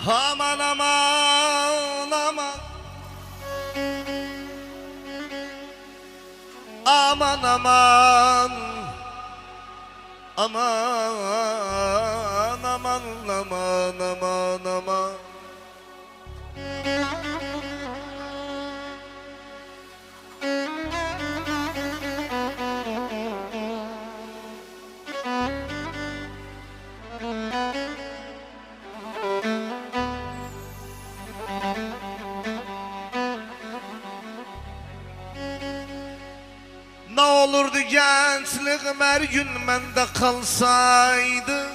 Aman aman aman, aman aman, aman aman aman aman aman. Ne olurdu gençliğim her gün mende kalsaydı.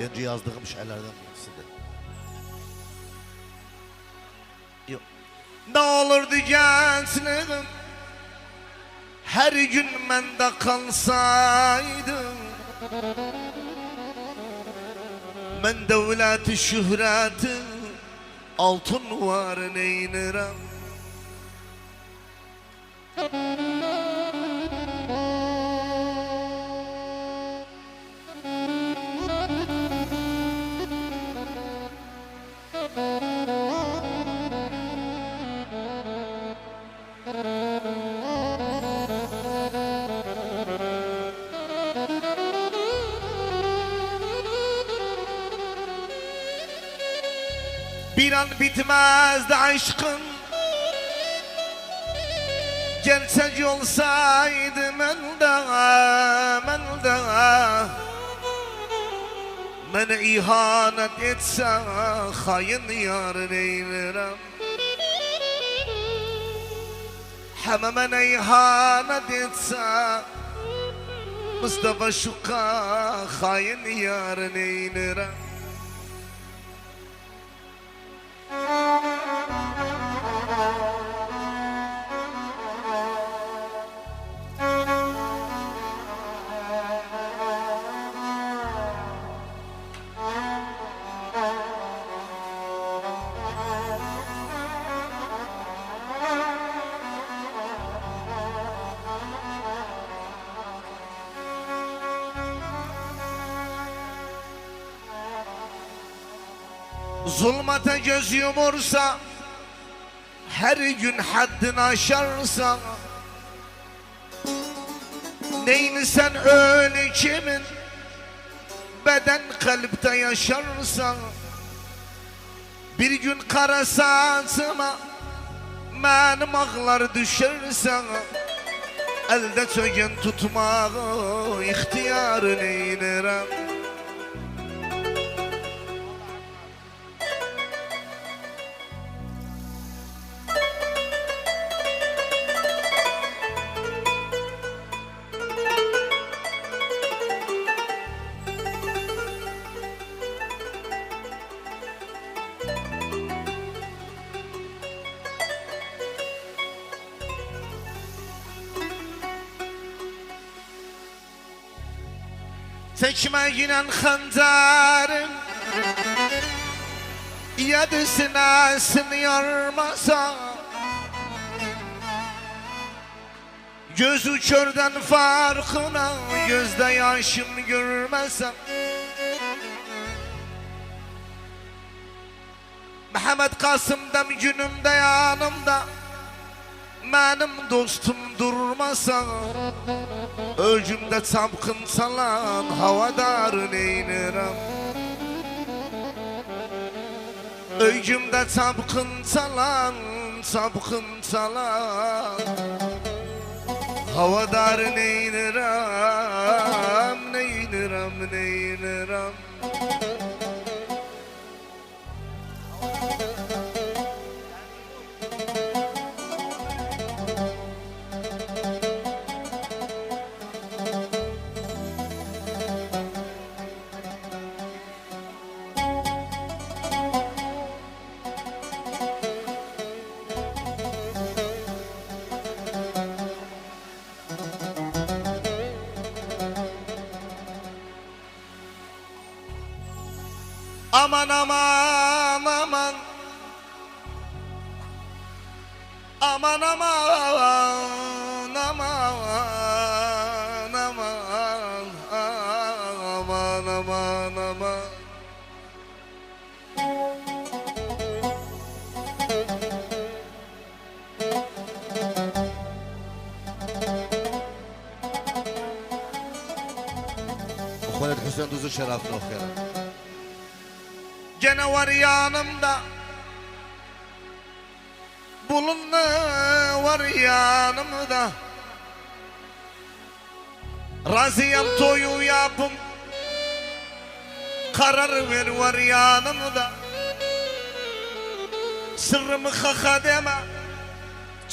Önce yazdığım şeylerden birisi de. Yok. Ne olurdu gençliğim her gün mende kalsaydı. Men devleti şöhreti altın var neylerim. Bir an bitmezdi aşkım, gerçek olsaydı mende, mene ihanet etse hain yar neylerim. Hem mene ihanet etse Mustafa Şuka hain yar neylerim. Zulmete göz yumursa, her gün haddini aşarsa, neyini sen öyle kimin beden kalpte yaşarsa, bir gün kara saçıma benim ağlar düşerse, elde çöken tutmağı ihtiyar neylerim. Çekmeyle hançerim yedi sinesini yarmasa, gözü körden farkına gözde yaşım görmesem, Mehmet Kasım'dam günümde yanımda benim dostum durmasa, öcümde çapkın salan havadar neylerim. Öcümde çapkın salan havadar neylerim, neylerim, neylerim. Aman aman aman, aman aman aman aman aman. aman aman aman. Muhammed Hüseyin Duzu şerefine okuyalım. Gene var yanımda bulunma var yanımda. Razıyam toyu yapım, karar ver var yanımda. Sırrımı kaka deme,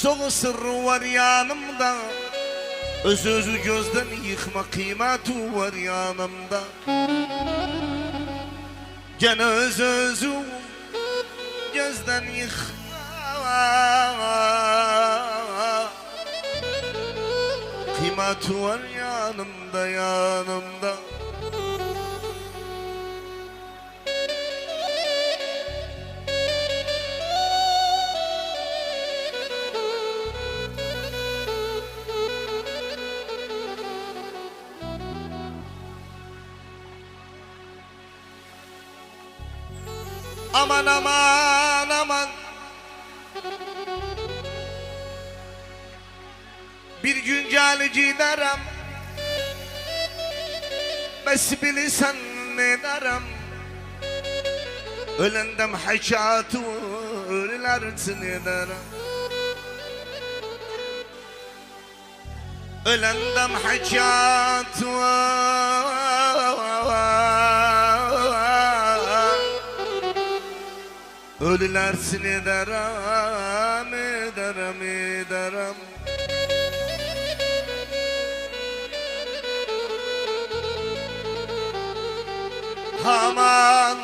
çok sırrı var yanımda. Öz özü gözden yıkma kıymeti var yanımda. Gene öz özü gözden yıkma kıymeti var yanımda yanımda. Aman aman aman. Bir gün geleceği derim, bes bilirsen ne derim. Ölendem haçatı ölülersin ederim. Ölendem haçatı ölülersin ederim, ederim, ederim. Aman,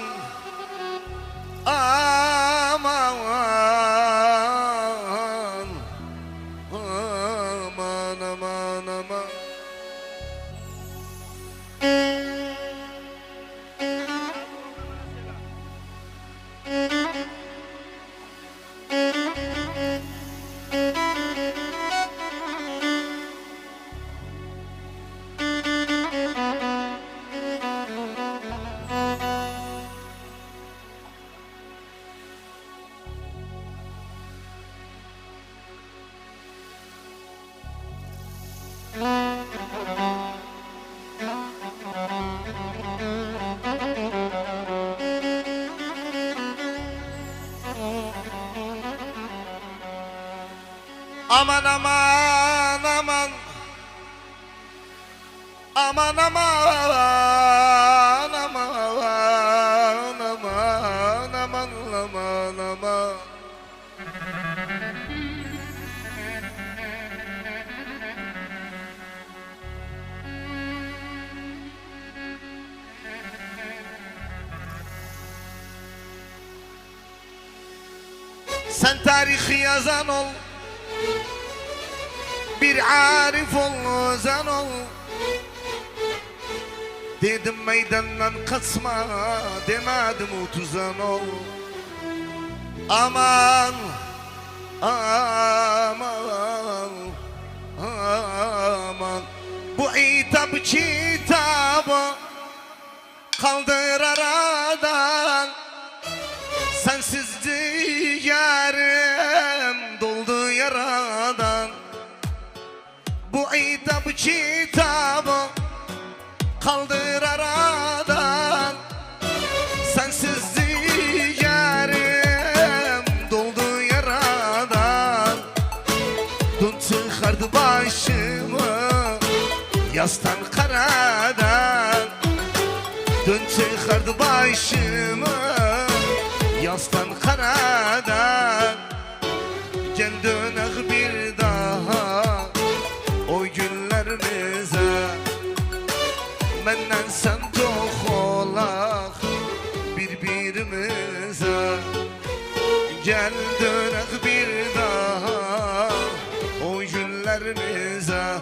aman, aman, aman, aman. Aman aman aman. Aman aman aman aman aman aman aman. Sen tarihi yazan ol, bir arif ol, ozan ol. Dedim meydandan kaçma, demedim utuzan ol. Aman, aman, aman. Bu hitap kitabı kaldır aradan. Sensiz ciğerim doldu yaradan. Bu hitap kitabı kaldır aradan. Sensiz ciğerim doldu yaradan. Dün çıkardı başımı yastan karadan. Dün çıkardı başımı yastan karadan. Gel dönek bir daha o günlerimize. Menden sen toxolaq birbirimize. Gel dönek bir daha o günlerimize.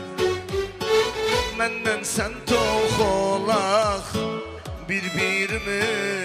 Menden sen toxolaq birbirimize.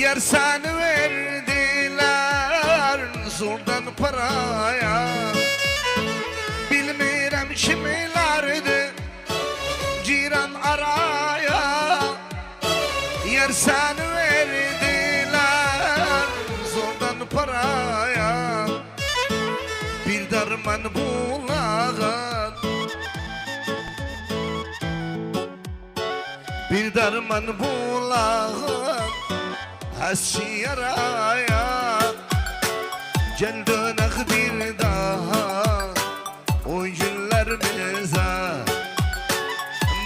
Yer seni verdiler zordan paraya. Bilmirem kimilerdi ciran araya. Yer seni verdiler zordan paraya. Bir darman bulağın, bir darman bulağın hassi yaraya. Gel dönek bir daha o günlerimize.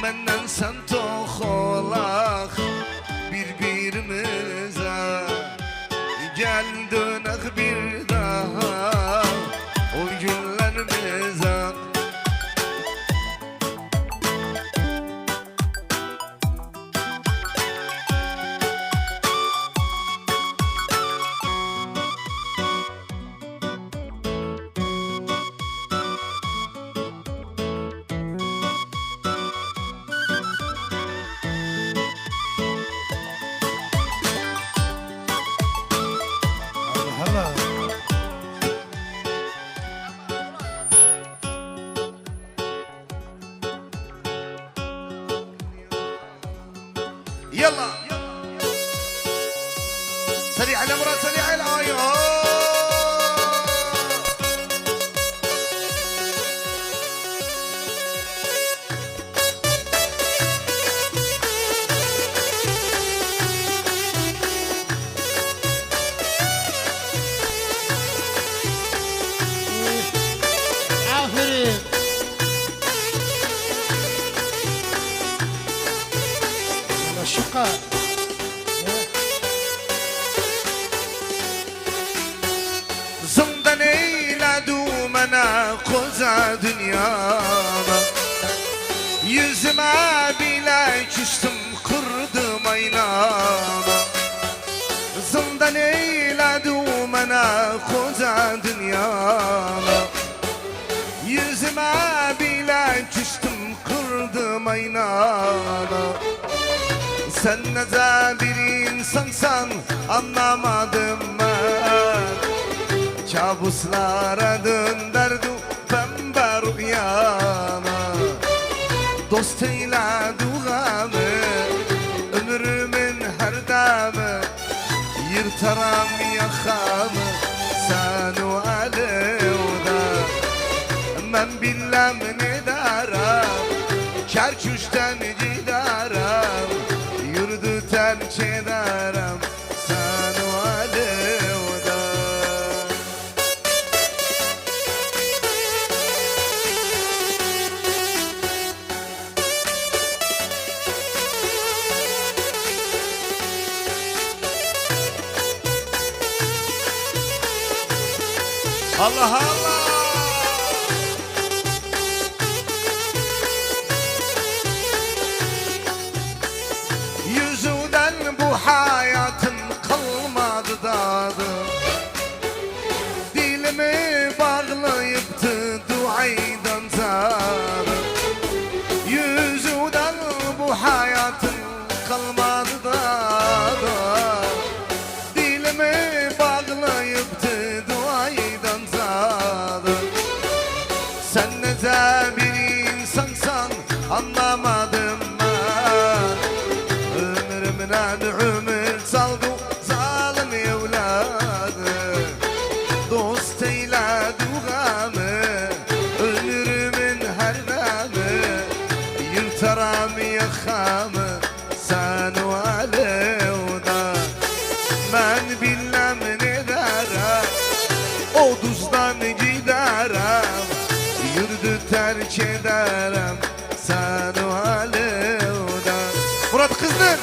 Menden sen toxolaq birbirimize. Gel dönek bir daha o günlerimize. يلا سريع على مراد سريع على Aferin. Şuka. زندان eyledi mene koca dünyada. Yüzüme bile küstüm kırdım aynana. Zindan eyledi mene koca dünyada. Yüzüme bile küstüm kırdım aynana. Sen nece bir insansan anlamadım ben. Kabuslara döndürdü pembe rüyana. Dost eyledi gamı ömrümün her damı. Yırtaram yakamı sen o alevda. Ben bilmem ne derim Kerküş'ten giderim. Yurdu terk ederim sen o alevda. Allah Allah. Yüzünden bu hayatın kalmadı dadı. Dilimi bağlayıptı duaydan zadı. Yüzünden bu hayatın kalmadı dadı. Dilimi bağlayıptı duaydan zadı. Sen nece bir insansan anlamadım ben. Ömrümden ömür saldı zalim evladı. Dost eyledi gamı ömrümün her damı. Yırtaram yakamı sen o alevda. Ben bilmem ne derim o duzdan giderim. Yurdu terk ederim sen o alevda. Murat Kızdır.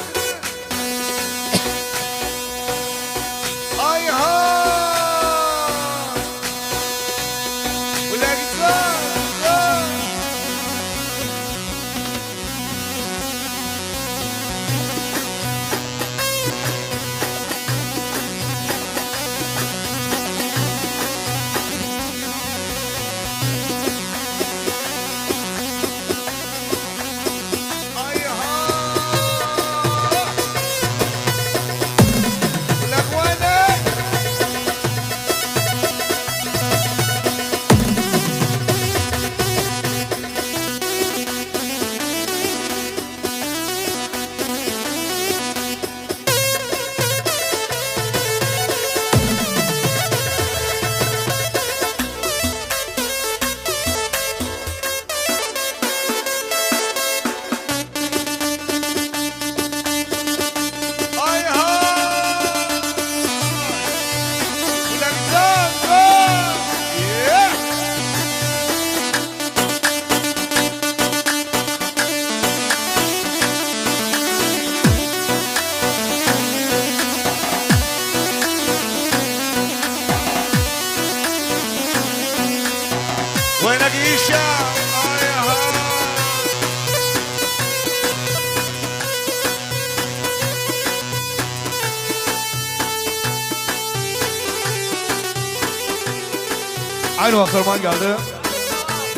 Aynı Akırman geldi.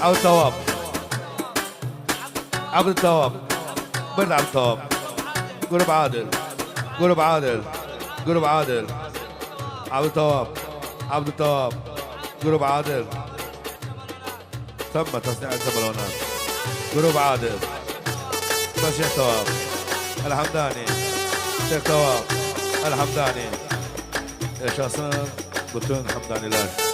Abdü Tavab. Abdü Tavab. برد عبد التواب. قرب عادل. قرب عادل. قرب عادل. عبد التواب. عبد التواب. قرب عادل. تم تصنيع الزبلونات. قرب عادل. شيخ تواب الحمداني. شيخ تواب الحمداني. yaşasın bütün Hamdaniler.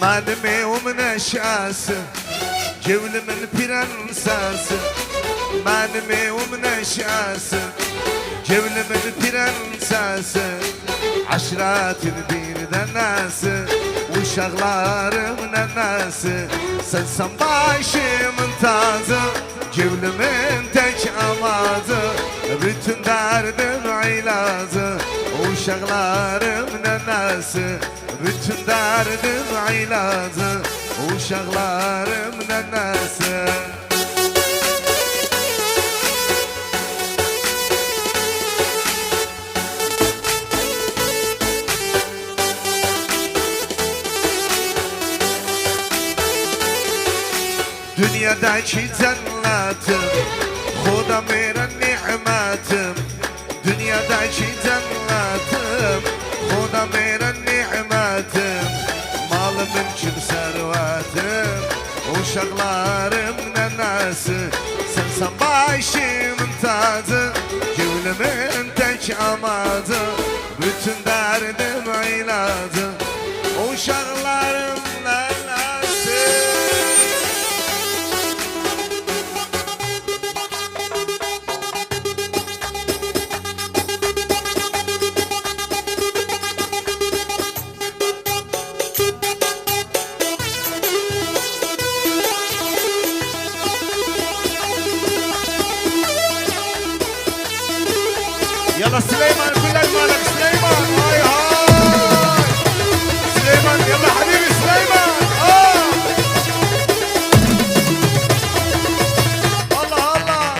Manime ومن الشاس جول من برنساس Manime ومن الشاس جول من برنساس عشرات البير الناس وشغلار من الناس سلسم باشي ممتاز جول من تج أماز bütün derdim علاز وشغلار من الناس bütün derdim علاز وشغلار من الناس dünyadaki cennetim Xuda veren nimetim dünyadaki cennetim Xuda veren nimetim malım mülküm servetim uşaklarım nenesi sensen başımın tacı gülümün tek amadı bütün derdim ilacı uşaklarım nenesi يلا سليمان كلك مالك سليمان هاي هاي سليمان يلا حبيبي سليمان الله الله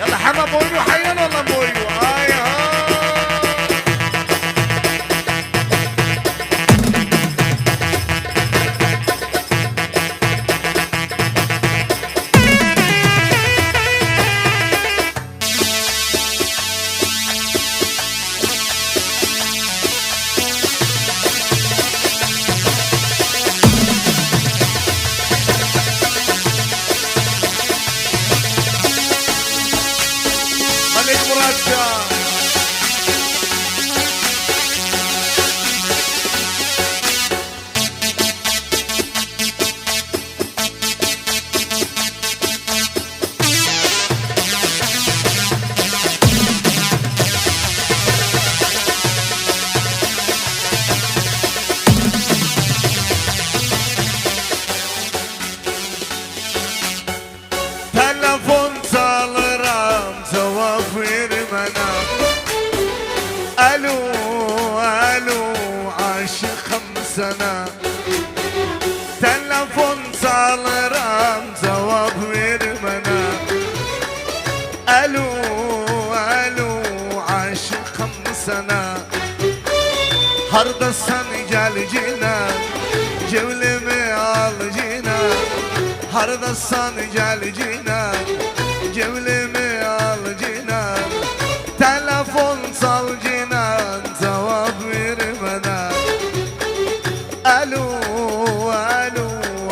يلا حما بويو حيا والله بويو هاي هاي Telefon çalıram cevap vermene Alo alo aşıkım sana Telefon çalıram cevap vermene Alo alo aşıkım sana Hardasan gel cinan Cevlimi al cinan Hardasan gel cinan Cevlimi al cinan Telefon sal cinan Cevap vermene Alo alo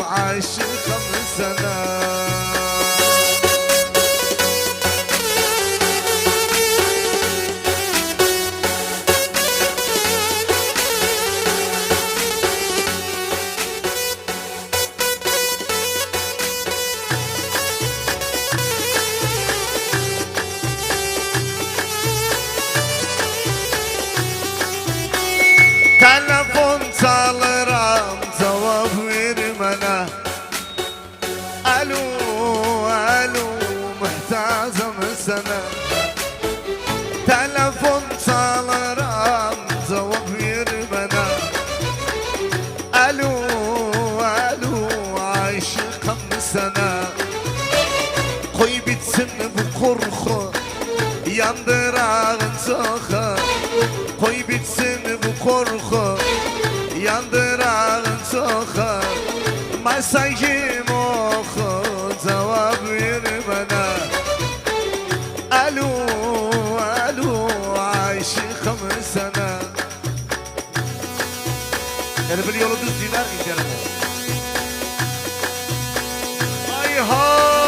aşıkım sana Telefon çalıram cevap vermene Alo alo muhtacım sana Telefon çalıram cevap vermene Alo alo aşıkım sana bitsin bu korku Yandırağın soğuk Koy bitsin bu korku Yandırağın soğuk Mesajım oku Cevap ver bana Alo, alo Aşıkım sana Yani bir yolu düz diler giderim Ay ha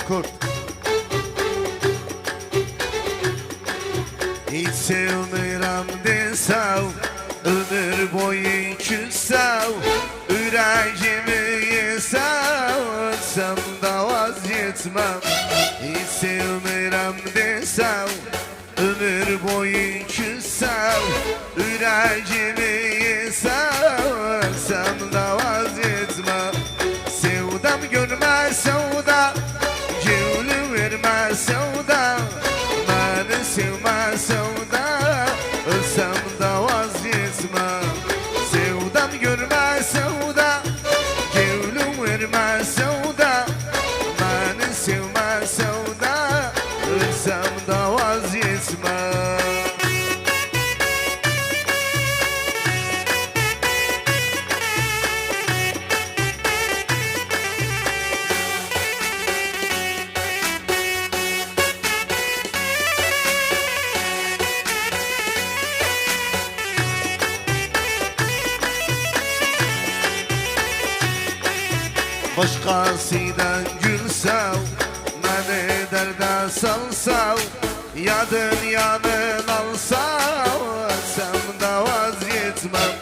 Kurt Hiç sevmirəm desəv Ömür boyu küsəv Ürəyimi yesəv Ölsəm də vazgeçməm Hiç sevmirəm desəv Ömür boyu küsəv Ürəyimi yesəv Ölsəm də vazgeçməm Sevdam görməz sevda Gülü vermez sevda Beni sevmez sevda Ölsem de vazgeçmem Sevdam görmez sevda Gülü vermez sevda Beni sevmez sevda Ölsem de vazgeçmem Başkasıyla gülsev Beni derde salsav Ya dünyanın alsav Ölsem de vazgeçmem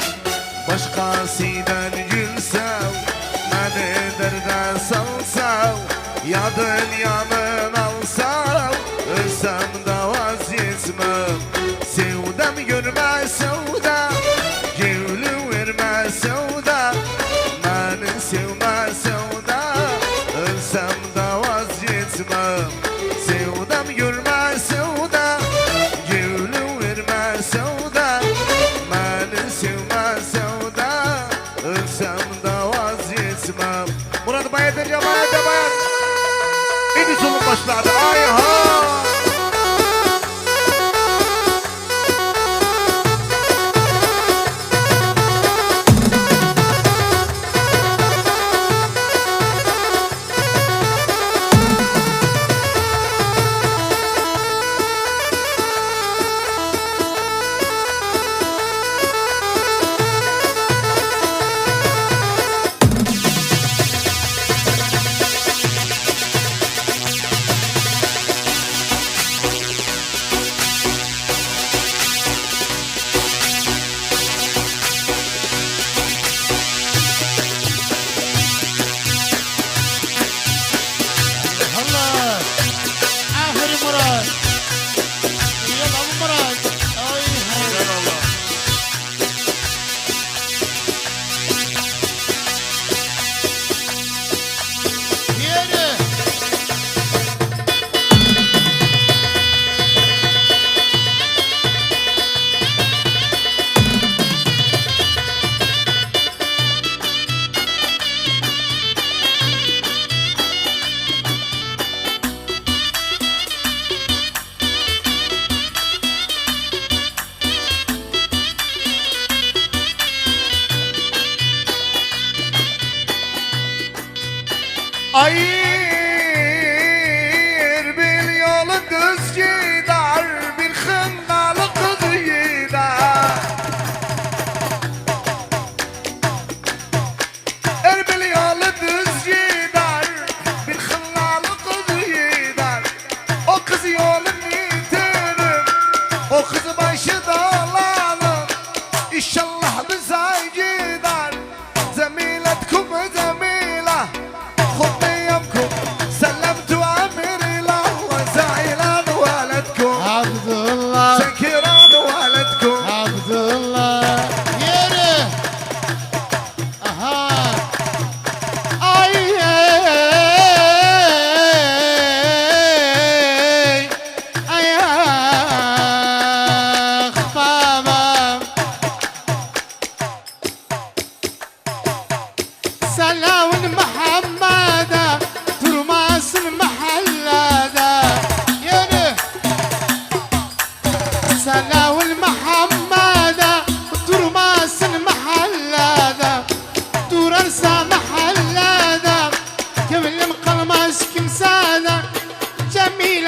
Başkasıyla gülsev Beni derde salsav Ya dünyanın alsav Ölsem de vazgeçmem Sevdam görmez sevda Gülü vermez sevda Beni sevmez sevda Ölsem de vazgeçmem Sevdam görmez sevda Gülü vermez sevda Beni sevmez sevda Ölsem de vazgeçmem Murat Bayat'ın cemaate bayan Edison'un başladı ay ha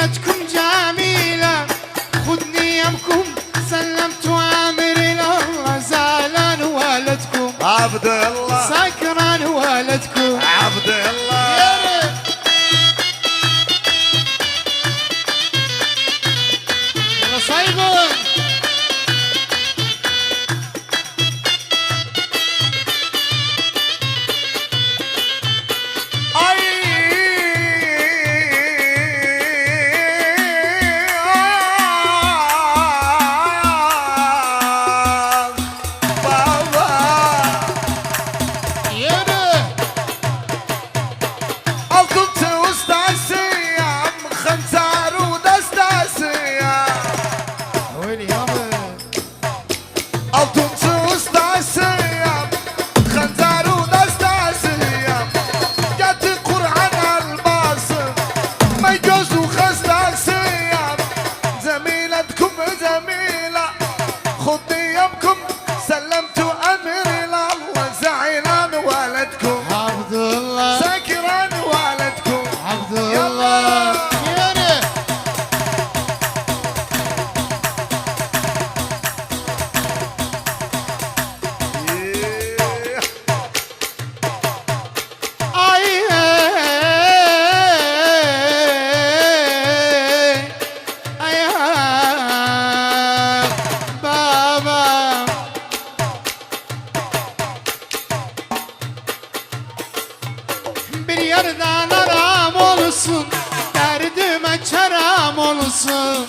جميلتكم جميلة خذني يمكم سلمت أمري لله زعلان والدكم عبد الله سكران والدكم عبد الله يلا صايغون yerden aram olsun, derdime çaram olsun.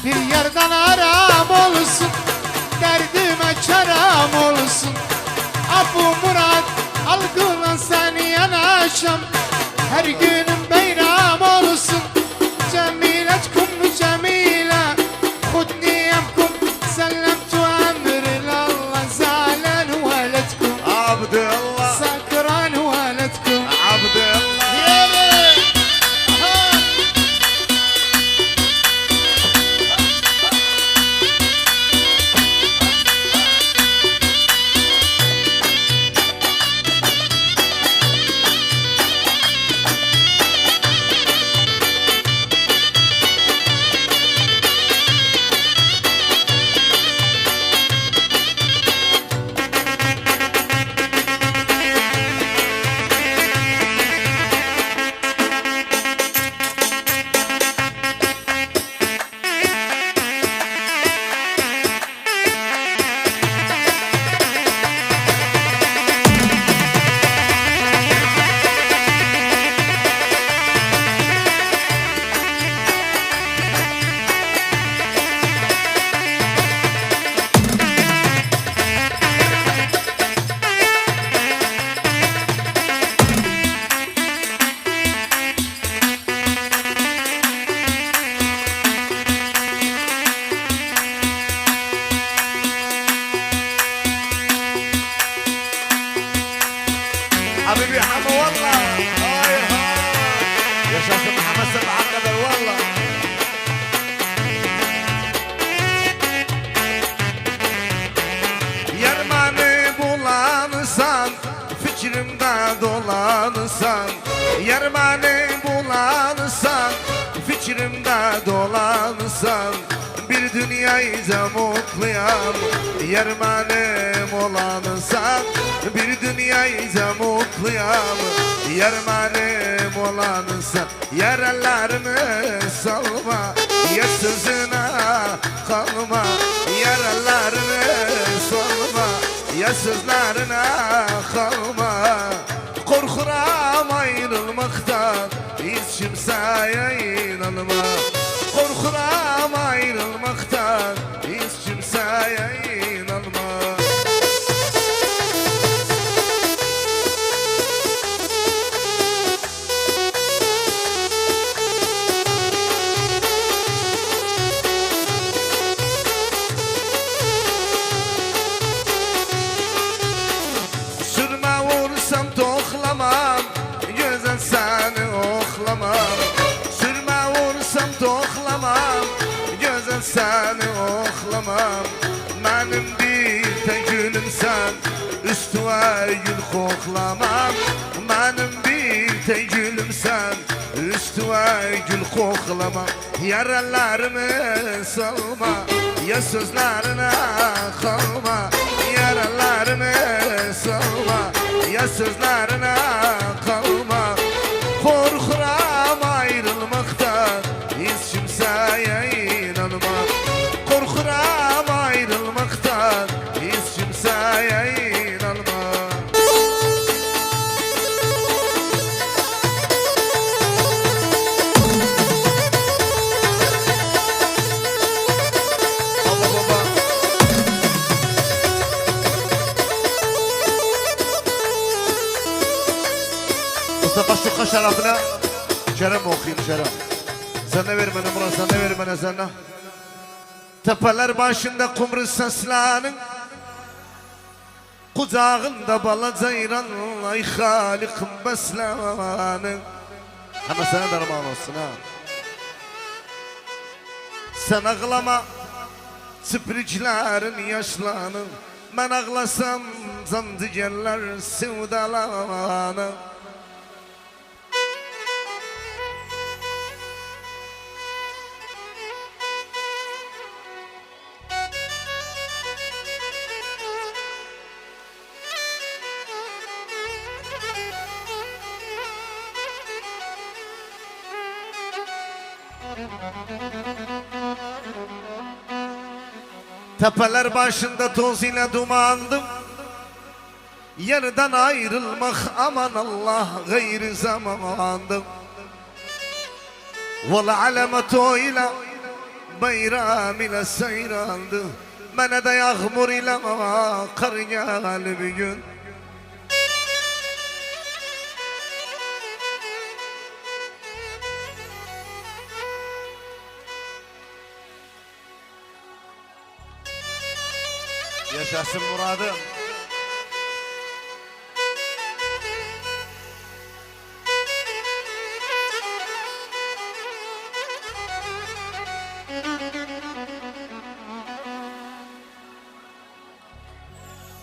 Bir yerden aram olsun, derdime çaram olsun. Abu Murat algılan seni yanaşam, her günüm bayram olsun. Cemiletkum cemile, khudni yemkum, sellemtu emri lallah zalen veletkum. Abdullah سكران والدكم Abdullah حبيبي حمو والله هاي يا شخص محمد سبع قدر والله Yermani bulansan fikrimde dolansan Yermani bulansan fikrimde dolansan Bir dünyayı mutluyam Yermanim olansan Bir dünyayı mutluyam Yermanim olansan Yaralarımı salma Yer sözüne kalma Yaralarımı salma Yer sözlerine kalma Korkuram ayrılmaktan Hiç kimseye inanma Korkuram ayrılmaktan Hiç kimseye inanma Sürme vursam toklamam Güzel seni oklamam Sürme vursam toklamam Güzel seni oklamam Benim bir tek gülüm sen Üstüme gül koklamam Benim bir Ey gülüm sen üstüme gül koklama, yaralarımı salma, ya sözlerine kalma. Yaralarımı salma, ya sözlerine kalma. Korkuram ayrılmaktan, hiç kimseye inanma. Korkuram ayrılmaktan, hiç kimseye inanma. Baba baba. Mustafa şu şerefine Kerem okuyayım Kerem. Sen de ver bana Murat, sen de ver bana sen de. Tepeler başında kumru seslenin, kucağında bala ceyran, ay halikim beslenin. Ama sana derman olsun ha. Sen ağlama, süpürücülerin yaşlanır. Ben ağlasam zandigerler sevdalanır. Tepeler başında toz ile dumandım, yerden ayrılmak aman Allah gayri zamandım. Vel alameto ile bayram ile seyrandı, bana da yağmur ile kar geldi bir gün. Yaşasın muradım.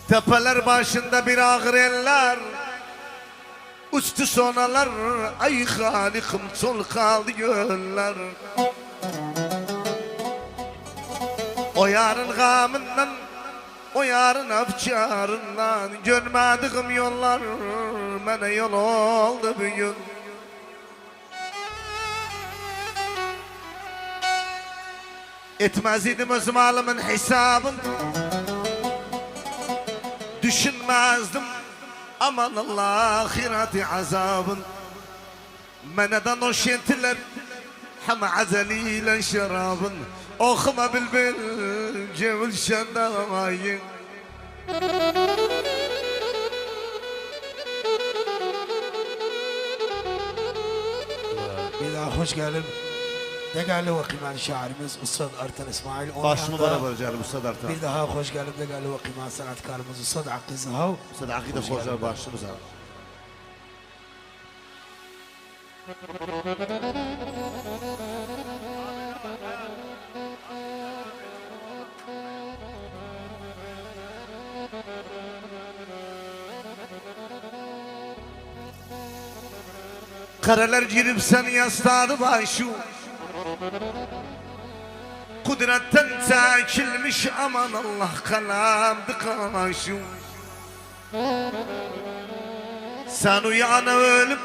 Tepeler başında bir ağır eller, uçtu sonalar, ay halikim sol kaldı göller. O yarın gamından, o yarın afçarından, görmediğim yollar bana yol oldu bugün. Etmez idim öz malımın hesabını, düşünmezdim aman Allah ahireti azabın. Meneden o şentiler hem azeliyle şarabın, okuma bilbil cevil şendamayın. Bir daha hoş geldin. Değerli vakiman şairimiz Ustad Artan İsmail. Başımı bana vereceğim Ustad Artan. Bir daha hoş geldin değerli vakiman sanatkarımız Ustad Akı Zahav. Ustad Akı da hoş başımıza. Karalar girip sen yastadı başu, kudretten çekilmiş aman Allah kalamdı kaşu. Sen uyana ölüp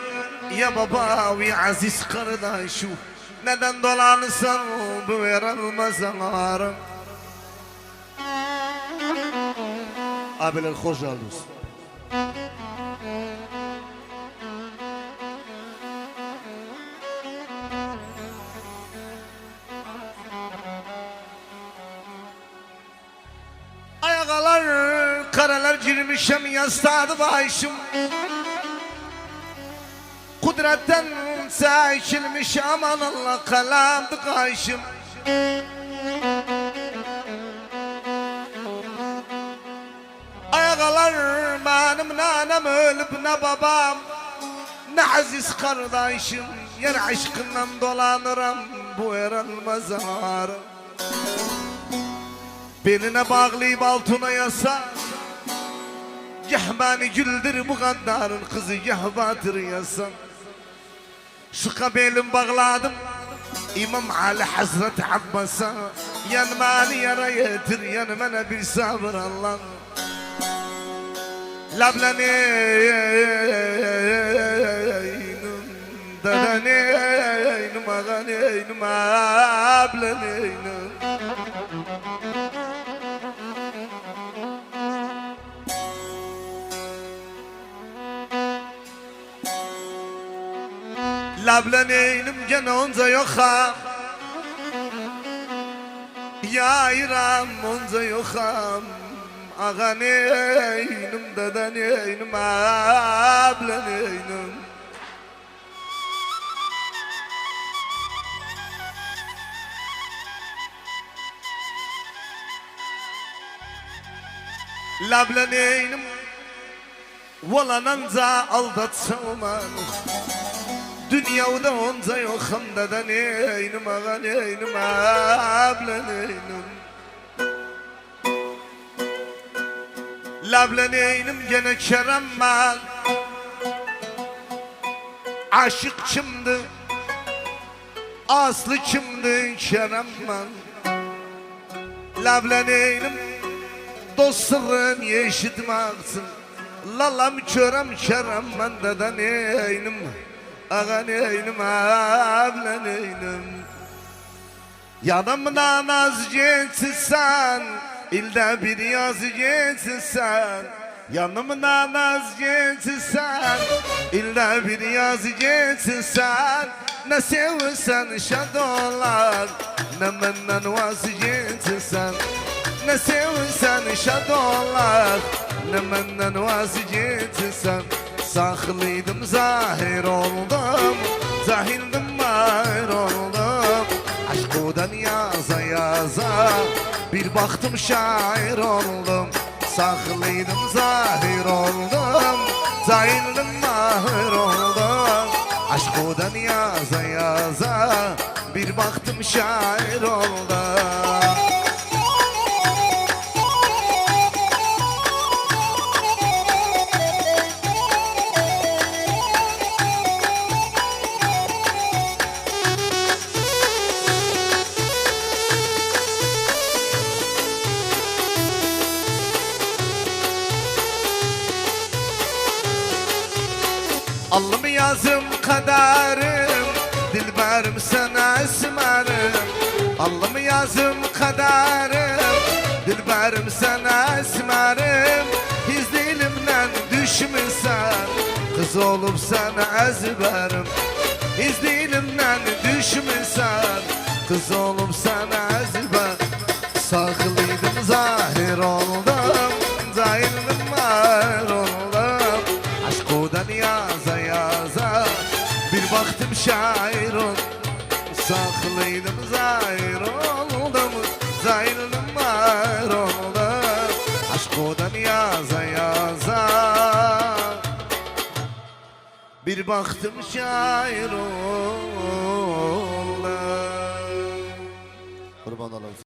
ya baba ve aziz kardeşu, neden dolanırsan bu verilmez ağrım. Abiler hoş geldiniz. Ayakalar karalar girmişem yastadı başım, kudretten çekilmiş aman Allah kalamdı kaşım. Ayakalar benim nanem ölüp ne babam, ne aziz kardeşim, yer aşkından dolanırım bu verilmez ağrım. Beline bağlayıp altına yasa, gah beni güldür bu kaddarın kızı, gah batır yasa. Şu kabelim bağladım İmam Ali Hazreti Abbas'a. Yanma yara yetir yanmana bir sabır Allah. Lablaneynum dadaneynum ağaneynum ablaneynum. Lablaneynum gene onca yoka. Ya İram onca yokam. Ağaneynum dadaneynum ablaneynum. Lablaneynum Valananca aldatsam dünyada onca yokum dadaneynum ağaneynum ablaneynum. Lablaneynum gene keremman aşık kimdi aslı kimdi keremman. Lablaneynum dostların yeşitmezsin lalam körem keremman dadaneynum ağaneynum ablaneynum. Yanımdan az geçsen İlde bir yaz geçsen. Yanımdan az geçsen İlde bir yaz geçsen. Ne sevsen şad olar ne menden vazgeçsen. Ne sevsen şad olar ne menden vazgeçsen. Saklıydım zahir oldum zahildim mahir oldum. Aşkıdan yaza yaza bir baktım şair oldum. Saklıydım zahir oldum zahildim mahir oldum. Aşkıdan yaza yaza bir baktım şair oldum. Alım yazım kadarım dilberim sana esmerim. Alım yazım kadarım dilberim sana esmerim. Hiç dilimden düşmüşsen kız olup sana ezberim. Hiç dilimden düşmüşsen kız olup sana ezber. Saklıydım zahir oldum zahirdim mahir oldum. Aşkıdan yaza yaza bir baktım şair oldum. Saklıydım zahir oldum zahirdim mahir oldum. Aşkıdan yaza yaza bir baktım şair oldum. Kurban olayım.